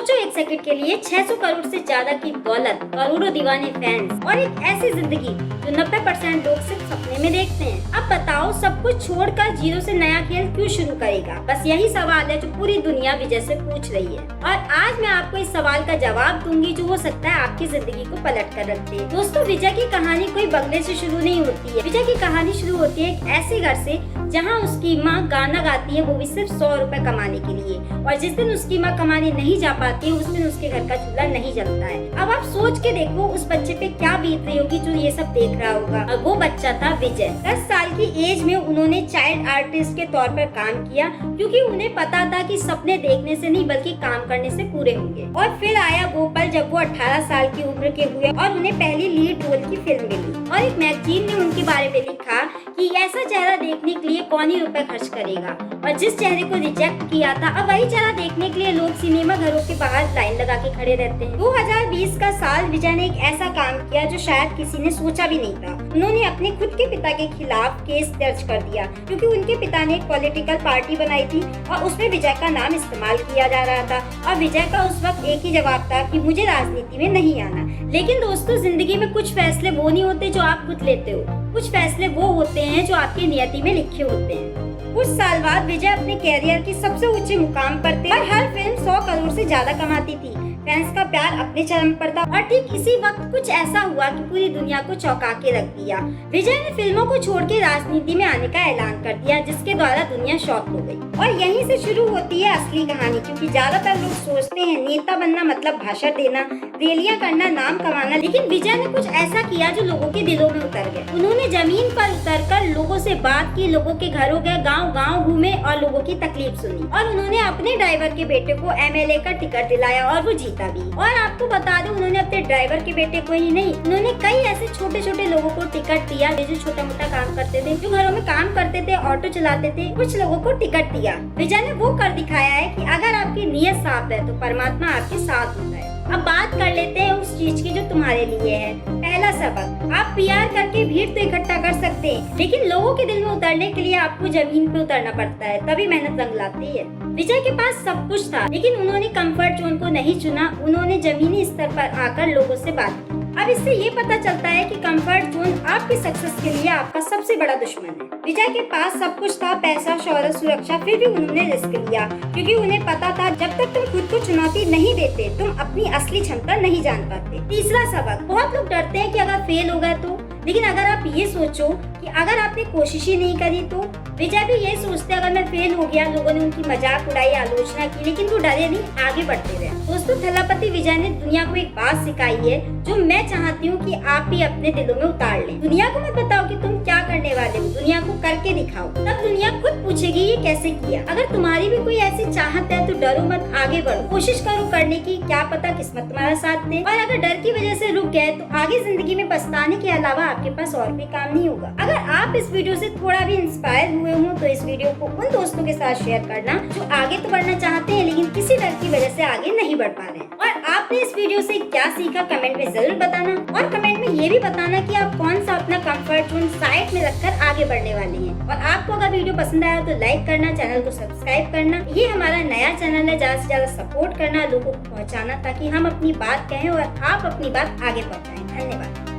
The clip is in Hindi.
सोचो एक सेकंड के लिए 600 करोड़ से ज्यादा की दौलत, करोड़ों दीवाने फैंस और एक ऐसी जिंदगी जो 90% लोग सिर्फ सपने में देखते हैं। अब बताओ सब कुछ छोड़कर जीरो से नया खेल क्यों शुरू करेगा? बस यही सवाल है जो पूरी दुनिया विजय से पूछ रही है और आज मैं आपको इस सवाल का जवाब दूंगी जो हो सकता है आपकी जिंदगी को पलट कर रख दे। दोस्तों, विजय की कहानी कोई बंगले से शुरू नहीं होती है। विजय की कहानी शुरू होती है एक ऐसे घर से जहाँ उसकी माँ गाना गाती है, वो भी सिर्फ 100 रुपए कमाने के लिए। और जिस दिन उसकी माँ कमाने नहीं जा पाती है उस दिन उसके घर का चूल्हा नहीं जलता है। अब आप सोच के देखो उस बच्चे पे क्या बीत रही होगी जो ये सब देख रहा होगा। और वो बच्चा था विजय। 10 साल की एज में उन्होंने चाइल्ड आर्टिस्ट के तौर पर काम किया क्योंकि उन्हें पता था कि सपने देखने से नहीं बल्कि काम करने से पूरे होंगे। और फिर आया वो पल जब वो 18 साल की उम्र के हुए और उन्हें पहली लीड रोल की फिल्म मिली। और एक मैगजीन ने उनके बारे में लिखा कि ऐसा चेहरा देखने के लिए कौन ही रुपए खर्च करेगा। और जिस चेहरे को रिजेक्ट किया था अब वही चेहरा देखने के लिए लोग सिनेमा घरों के बाहर लाइन लगा के खड़े रहते हैं। 2020 का साल विजय ने एक ऐसा काम किया जो शायद किसी ने सोचा भी नहीं था। उन्होंने अपने खुद के पिता के खिलाफ केस दर्ज कर दिया क्योंकि उनके पिता ने एक पॉलिटिकल पार्टी बनाई थी और उसमें विजय का नाम इस्तेमाल किया जा रहा था। और विजय का उस वक्त एक ही जवाब था कि मुझे राजनीति में नहीं आना। लेकिन दोस्तों, जिंदगी में कुछ फैसले वो नहीं होते जो आप खुद लेते हो, कुछ फैसले वो होते हैं जो आपकी नियति में लिखे होते हैं। कुछ साल बाद विजय अपने कैरियर की सबसे ऊंचे मुकाम पर थे और हर फिल्म 100 करोड़ से ज्यादा कमाती थी। फैंस का प्यार अपने चरम पर था और ठीक इसी वक्त कुछ ऐसा हुआ कि पूरी दुनिया को चौंका के रख दिया। विजय ने फिल्मों को छोड़ के राजनीति में आने का ऐलान कर दिया जिसके द्वारा दुनिया शॉक हो गई। और यहीं से शुरू होती है असली कहानी, क्योंकि ज्यादातर लोग सोचते हैं नेता बनना मतलब भाषण देना, रैलियां करना, नाम कमाना। लेकिन विजय ने कुछ ऐसा किया जो लोगों के दिलों में उतर गए। उन्होंने जमीन पर उतरकर लोगों से बात की, लोगों के घरों गए, गाँव घूमे और लोगों की तकलीफ सुनी। और उन्होंने अपने ड्राइवर के बेटे को MLA का टिकट दिलाया और वो जीता भी। और आपको बता दूं, उन्होंने अपने ड्राइवर के बेटे को ही नहीं, उन्होंने कई ऐसे छोटे छोटे लोगों को टिकट दिया जो छोटा मोटा काम करते थे, जो घरों में काम करते थे, ऑटो चलाते थे, कुछ लोगों को टिकट दिया। विजय ने वो कर दिखाया है कि अगर आपकी नीयत साफ है तो परमात्मा आपके साथ होता है। अब बात कर लेते हैं उस चीज की जो तुम्हारे लिए है। पहला सबक, आप PR करके भीड़ तो इकट्ठा कर सकते हैं लेकिन लोगों के दिल में उतरने के लिए आपको जमीन पे उतरना पड़ता है, तभी मेहनत रंग लाती है। विजय के पास सब कुछ था लेकिन उन्होंने कंफर्ट जोन को नहीं चुना, उन्होंने जमीनी स्तर पर आकर लोगों से बात की। अब इससे ये पता चलता है कि कंफर्ट जोन आपकी सक्सेस के लिए आपका सबसे बड़ा दुश्मन है। विजय के पास सब कुछ था, पैसा, शोहरत, सुरक्षा, फिर भी उन्होंने रिस्क लिया क्योंकि उन्हें पता था जब तक तुम खुद को चुनौती नहीं देते तुम अपनी असली क्षमता नहीं जान पाते। तीसरा सबक, बहुत लोग डरते हैं कि अगर फेल हो गए तो, लेकिन अगर आप ये सोचो कि अगर आपने कोशिश ही नहीं करी तो। विजय भी ये सोचते अगर मैं फेल हो गया, लोगों ने उनकी मजाक उड़ाई, आलोचना की, लेकिन वो डरे नहीं, आगे बढ़ते रहे। दोस्तों, थलापति विजय ने दुनिया को एक बात सिखाई है जो मैं चाहती हूँ कि आप भी अपने दिलों में उतार लें। दुनिया को मत बताओ कि तुम क्या करने वाले हो, दुनिया को करके दिखाओ, तब दुनिया खुद पूछेगी ये कैसे किया। अगर तुम्हारी भी कोई ऐसी चाहत है तो डरो मत, आगे बढ़ो, कोशिश करो करने की, क्या पता किस्मत तुम्हारा साथ दे। और अगर डर की वजह से रुक गए तो आगे जिंदगी में पछताने के अलावा आपके पास और कोई काम नहीं होगा। अगर आप इस वीडियो से थोड़ा भी इंस्पायर हुए हो तो इस वीडियो को उन दोस्तों के साथ शेयर करना जो आगे तो बढ़ना चाहते हैं लेकिन किसी डर की वजह से आगे नहीं बढ़ पा रहे हैं। और आपने इस वीडियो से क्या सीखा कमेंट में जरूर बताना और कमेंट में ये भी बताना कि आप कौन सा अपना कंफर्ट जोन साइड में रखकर आगे बढ़ने वाले हैं। और आपको अगर वीडियो पसंद आया तो लाइक करना, चैनल को सब्सक्राइब करना। ये हमारा नया चैनल है, ज्यादा से ज्यादा सपोर्ट करना, लोगों को पहुँचाना ताकि हम अपनी बात कहें और आप अपनी बात आगे पहुँचाएं। धन्यवाद।